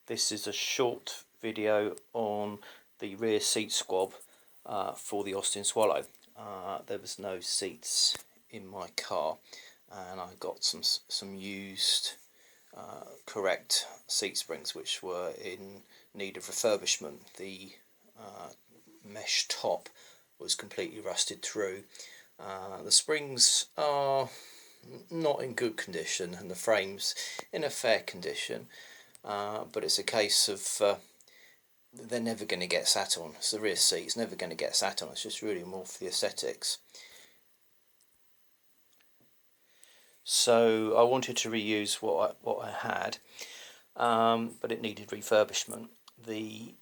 This is a short video on the rear seat squab for the Austin Swallow. There was no seats in my car, and I got some used correct seat springs which were in need of refurbishment. The mesh top was completely rusted through. The springs are not in good condition and the frame's in a fair condition, but it's a case of they're never going to get sat on. It's the rear seat's never going to get sat on. It's just really more for the aesthetics. So I wanted to reuse what I had, but it needed refurbishment. The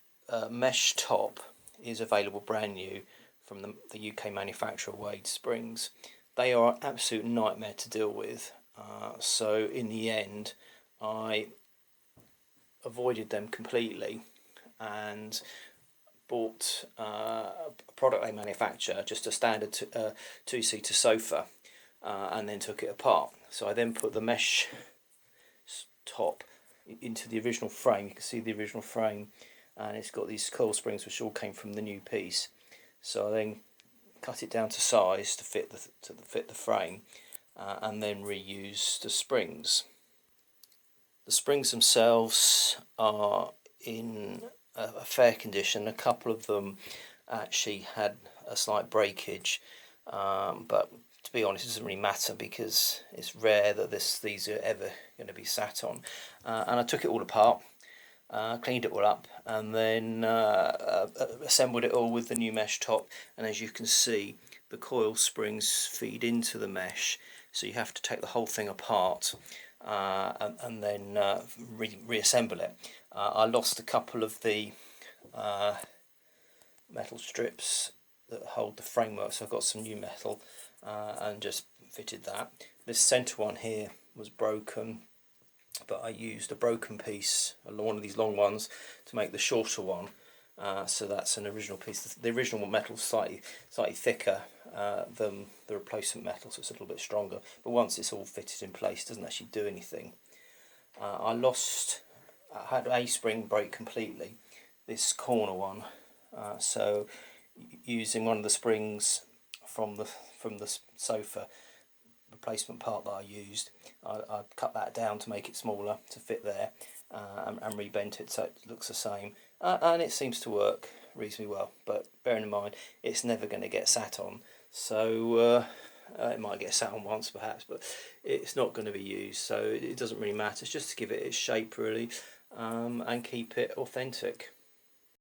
mesh top is available brand new from the UK manufacturer Wade Springs. They are an absolute nightmare to deal with, so in the end I avoided them completely and bought a product they manufacture, just a standard two-seater sofa, and then took it apart. So I then put the mesh top into the original frame. You can see the original frame, and it's got these coil springs which all came from the new piece. So I then cut it down to size to fit the frame, and then reuse the springs. The springs themselves are in a fair condition. A couple of them actually had a slight breakage, but to be honest, it doesn't really matter because it's rare that these are ever going to be sat on. And I took it all apart, cleaned it all up, and then assembled it all with the new mesh top. And as you can see, the coil springs feed into the mesh, so you have to take the whole thing apart and then reassemble it. I lost a couple of the metal strips that hold the framework, so I've got some new metal and just fitted that. This centre one here was broken, but I used a broken piece, one of these long ones, to make the shorter one. So that's an original piece. The original metal is slightly thicker than the replacement metal, so it's a little bit stronger. But once it's all fitted in place, it doesn't actually do anything. I had a spring break completely, this corner one. So using one of the springs from the sofa replacement part that I used, I cut that down to make it smaller to fit there, and rebent it so it looks the same, and it seems to work reasonably well. But bearing in mind, it's never going to get sat on, so it might get sat on once perhaps, but it's not going to be used, so it doesn't really matter. It's just to give it its shape really, and keep it authentic.